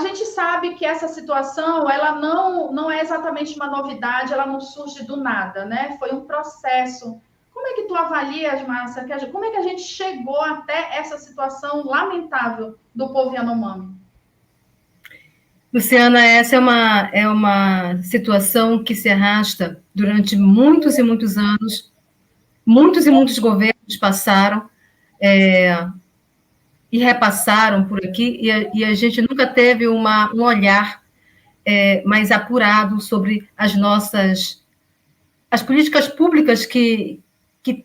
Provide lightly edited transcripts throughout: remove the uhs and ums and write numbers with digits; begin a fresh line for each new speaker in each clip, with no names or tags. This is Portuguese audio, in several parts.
gente sabe que essa situação, ela não é exatamente uma novidade, ela não surge do nada, né? Foi um processo. Como é que tu avalias, Márcia, como é que a gente chegou até essa situação lamentável do povo Yanomami?
Luciana, essa é uma situação que se arrasta durante muitos e muitos anos. Muitos e muitos governos passaram e repassaram por aqui, e a gente nunca teve um olhar mais apurado sobre as políticas públicas que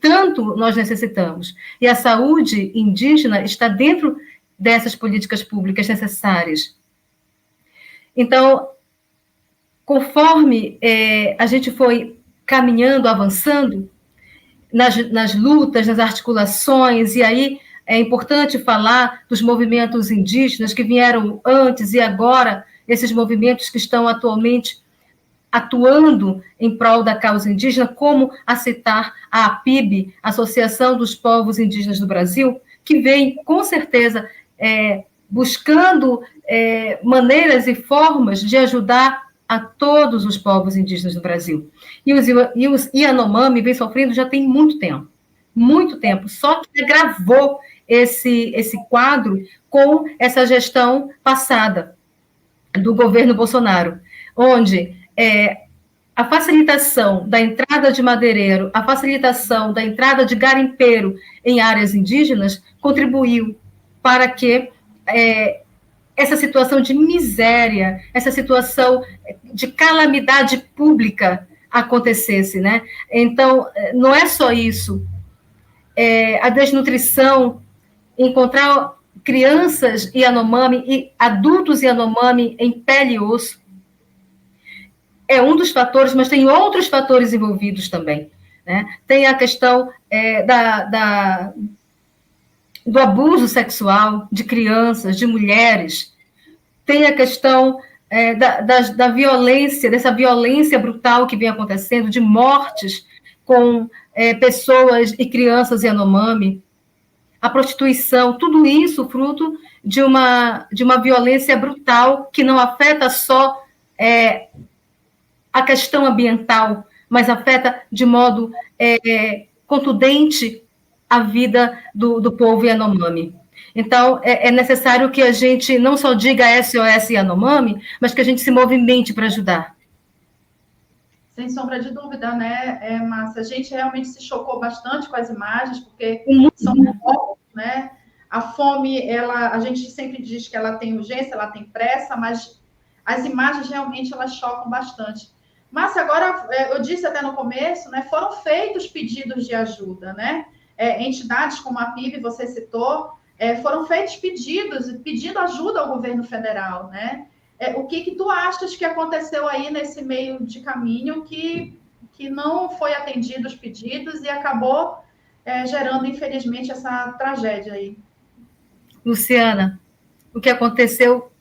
tanto nós necessitamos. E a saúde indígena está dentro dessas políticas públicas necessárias. Então, conforme a gente foi caminhando, avançando nas lutas, nas articulações, e aí é importante falar dos movimentos indígenas que vieram antes e agora, esses movimentos que estão atualmente atuando em prol da causa indígena, como a citar a APIB, Associação dos Povos Indígenas do Brasil, que vem, com certeza, buscando maneiras e formas de ajudar a todos os povos indígenas do Brasil. E os Yanomami vem sofrendo já tem muito tempo, só que agravou esse quadro com essa gestão passada do governo Bolsonaro, onde a facilitação da entrada de madeireiro, a facilitação da entrada de garimpeiro em áreas indígenas contribuiu para que essa situação de miséria, essa situação de calamidade pública acontecesse, né? Então, não é só isso. A desnutrição, encontrar crianças Yanomami e adultos Yanomami em pele e osso, é um dos fatores, mas tem outros fatores envolvidos também, né? Tem a questão do abuso sexual de crianças, de mulheres, tem a questão da violência, dessa violência brutal que vem acontecendo, de mortes com pessoas e crianças Yanomami, a prostituição, tudo isso fruto de uma violência brutal que não afeta só a questão ambiental, mas afeta de modo contundente a vida do povo Yanomami. Então, é necessário que a gente não só diga SOS Yanomami, mas que a gente se movimente para ajudar.
Sem sombra de dúvida, né, Márcia? A gente realmente se chocou bastante com as imagens, porque são poucos, né? A fome, a gente sempre diz que ela tem urgência, ela tem pressa, mas as imagens realmente elas chocam bastante. Márcia, agora, eu disse até no começo, né, foram feitos pedidos de ajuda, né? Entidades como a PIB, você citou, foram feitos pedidos, pedindo ajuda ao governo federal, né? O que tu achas que aconteceu aí nesse meio de caminho que não foi atendido os pedidos e acabou gerando, infelizmente, essa tragédia aí?
Luciana, o que aconteceu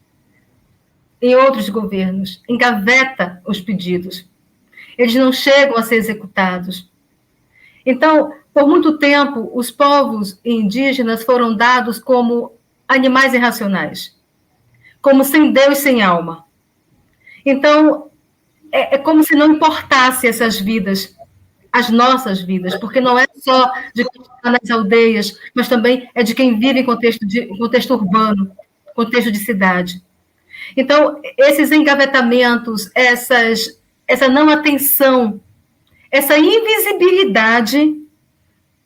em outros governos engaveta os pedidos. Eles não chegam a ser executados. Então, por muito tempo, os povos indígenas foram dados como animais irracionais, como sem Deus, sem alma. Então, é como se não importasse essas vidas, as nossas vidas, porque não é só de quem está nas aldeias, mas também é de quem vive em contexto urbano, contexto de cidade. Então, esses engavetamentos, essa não atenção, essa invisibilidade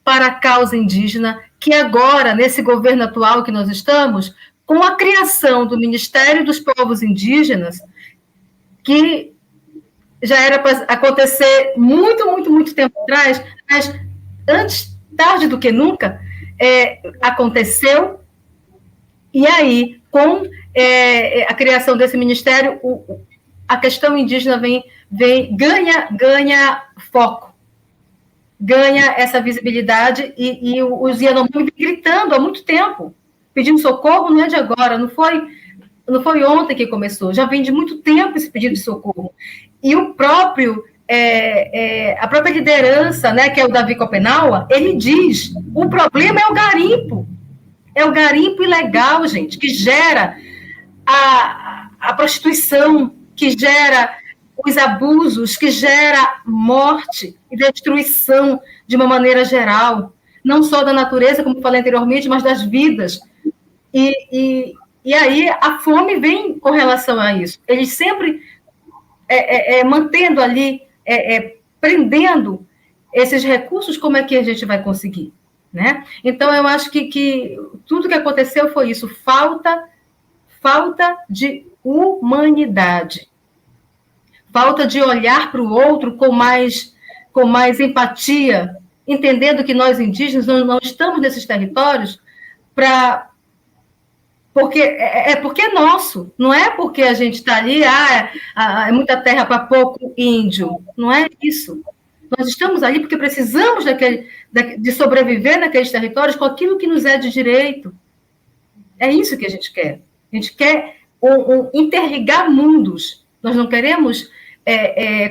para a causa indígena, que agora, nesse governo atual que nós estamos, com a criação do Ministério dos Povos Indígenas, que já era para acontecer muito, muito, muito tempo atrás, mas antes, tarde do que nunca, aconteceu, e aí, com a criação desse ministério, a questão indígena ganha foco, ganha essa visibilidade, e os Yanomami gritando há muito tempo, pedindo socorro, não é de agora, não foi ontem que começou, já vem de muito tempo esse pedido de socorro. E o próprio, a própria liderança, né, que é o Davi Copenaua, ele diz, o problema é o garimpo ilegal, gente, que gera a prostituição, que gera os abusos, que gera morte e destruição de uma maneira geral, não só da natureza, como falei anteriormente, mas das vidas. E aí a fome vem com relação a isso. Eles sempre mantendo ali, prendendo esses recursos, como é que a gente vai conseguir? Né? Então, eu acho que tudo que aconteceu foi isso, falta de humanidade, falta de olhar para o outro com mais empatia, entendendo que nós indígenas não estamos nesses territórios porque é nosso, não é porque a gente está ali, é muita terra para pouco índio, não é isso. Nós estamos ali porque precisamos de sobreviver naqueles territórios com aquilo que nos é de direito. É isso que a gente quer. A gente quer interligar mundos. Nós não queremos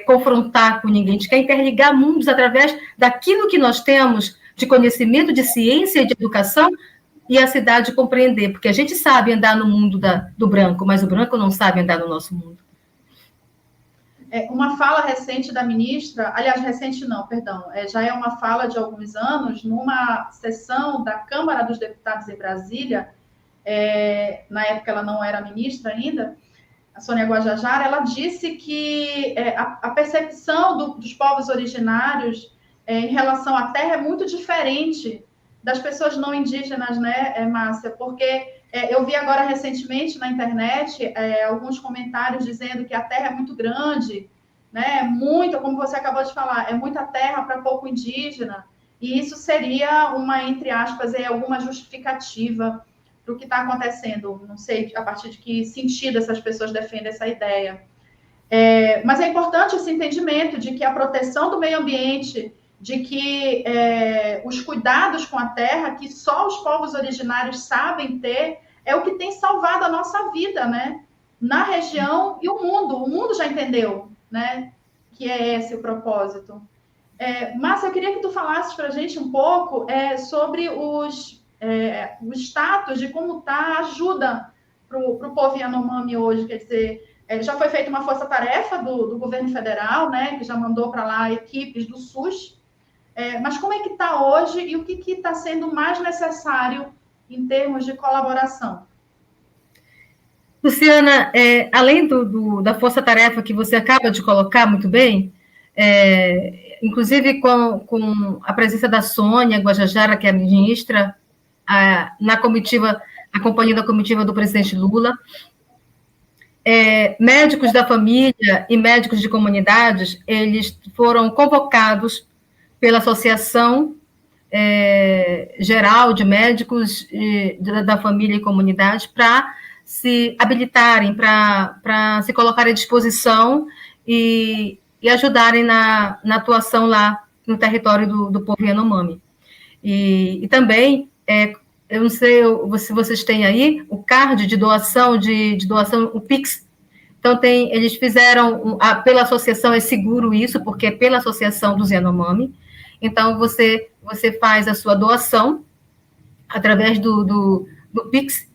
confrontar com ninguém. A gente quer interligar mundos através daquilo que nós temos de conhecimento, de ciência e de educação, e a cidade compreender. Porque a gente sabe andar no mundo do branco, mas o branco não sabe andar no nosso mundo.
Uma fala recente da ministra, aliás, recente não, perdão, já é uma fala de alguns anos, numa sessão da Câmara dos Deputados em Brasília, na época ela não era ministra ainda, a Sônia Guajajara, ela disse que a percepção dos povos originários em relação à terra é muito diferente das pessoas não indígenas, né, Márcia? Porque eu vi agora recentemente na internet alguns comentários dizendo que a terra é muito grande, né? Muito, como você acabou de falar, é muita terra para pouco indígena, e isso seria uma, entre aspas, alguma justificativa para o que está acontecendo. Não sei a partir de que sentido essas pessoas defendem essa ideia. Mas é importante esse entendimento de que a proteção do meio ambiente, de que os cuidados com a terra, que só os povos originários sabem ter, é o que tem salvado a nossa vida, né? Na região e o mundo já entendeu, né? Que é esse o propósito. Márcia, eu queria que tu falasses para a gente um pouco sobre o status de como está a ajuda para o povo Yanomami hoje, quer dizer, já foi feita uma força-tarefa do governo federal, né? Que já mandou para lá equipes do SUS. Mas como é que está hoje e o que está sendo mais necessário em termos de colaboração?
Luciana, além da força-tarefa que você acaba de colocar muito bem, inclusive com a presença da Sônia Guajajara, que é a ministra, na comitiva, acompanhando a comitiva do presidente Lula, médicos da família e médicos de comunidades, eles foram convocados pela Associação Geral de Médicos da Família e Comunidade para se habilitarem, para se colocarem à disposição e ajudarem na atuação lá no território do povo Yanomami. E também, eu não sei se vocês têm aí o card de doação, o Pix. Então, eles fizeram, pela associação, é seguro isso, porque é pela associação dos Yanomami. Então, você faz a sua doação através do Pix,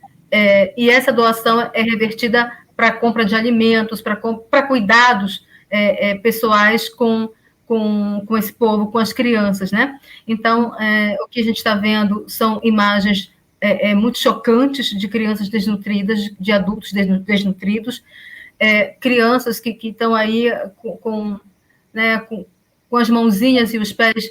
e essa doação é revertida para a compra de alimentos, para cuidados pessoais com esse povo, com as crianças, né? Então, o que a gente está vendo são imagens muito chocantes de crianças desnutridas, de adultos desnutridos, crianças que estão aí com as mãozinhas e os pés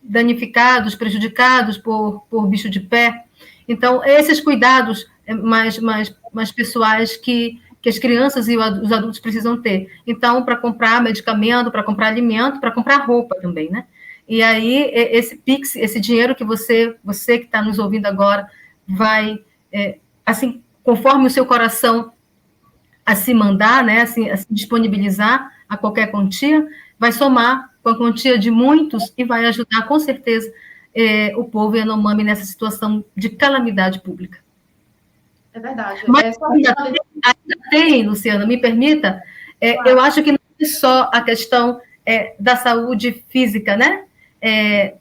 danificados, prejudicados por bicho de pé. Então, esses cuidados mais pessoais que as crianças e os adultos precisam ter. Então, para comprar medicamento, para comprar alimento, para comprar roupa também, né? E aí, esse Pix, esse dinheiro que você que está nos ouvindo agora, vai, assim, conforme o seu coração a se mandar, né, assim, a se disponibilizar a qualquer quantia, vai somar com a quantia de muitos e vai ajudar, com certeza, o povo Yanomami nessa situação de calamidade pública.
É verdade.
Mas ainda tem, Luciana, me permita, claro. Eu acho que não é só a questão da saúde física, né? é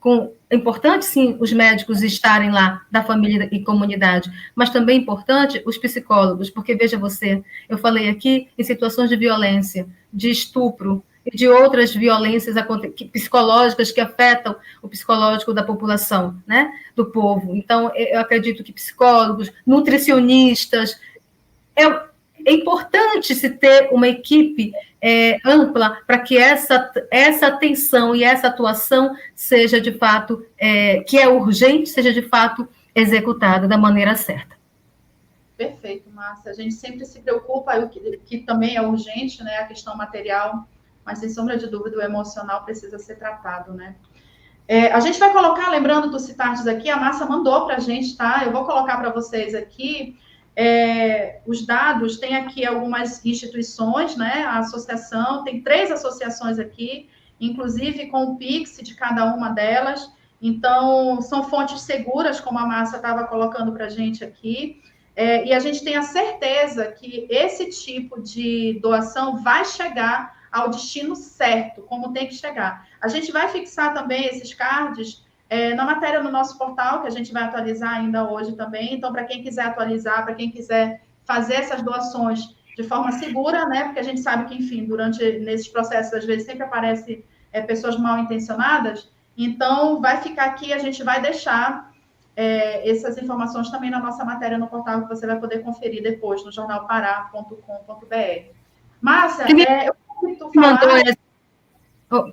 importante, sim, os médicos estarem lá, da família e comunidade, mas também é importante os psicólogos, porque, veja você, eu falei aqui em situações de violência, de estupro e de outras violências psicológicas que afetam o psicológico da população, né, do povo. Então, eu acredito que psicólogos, nutricionistas, é importante se ter uma equipe ampla para que essa atenção e essa atuação seja de fato, que é urgente, seja de fato executada da maneira certa.
Perfeito, Márcia. A gente sempre se preocupa, o que também é urgente, né, a questão material, mas sem sombra de dúvida o emocional precisa ser tratado, né? A gente vai colocar, lembrando do Citardes aqui, a Márcia mandou para a gente, tá? Eu vou colocar para vocês aqui os dados. Tem aqui algumas instituições, né? A associação, tem 3 associações aqui, inclusive com o Pix de cada uma delas. Então, são fontes seguras, como a Márcia estava colocando para a gente aqui. E a gente tem a certeza que esse tipo de doação vai chegar ao destino certo, como tem que chegar. A gente vai fixar também esses cards na matéria no nosso portal, que a gente vai atualizar ainda hoje também. Então, para quem quiser atualizar, para quem quiser fazer essas doações de forma segura, né? Porque a gente sabe que, enfim, nesses processos, às vezes, sempre aparecem pessoas mal intencionadas. Então, vai ficar aqui, a gente vai deixar essas informações também na nossa matéria no portal, que você vai poder conferir depois no jornalpará.com.br. Márcia,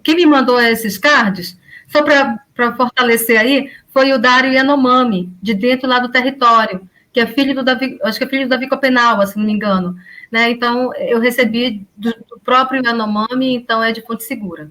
quem me mandou esses cards, só para fortalecer aí, foi o Dário Yanomami, de dentro lá do território, que é filho do Davi, acho que é filho do Davi Copenau, se não me engano. Né? Então, eu recebi do próprio Yanomami, então é de fonte segura.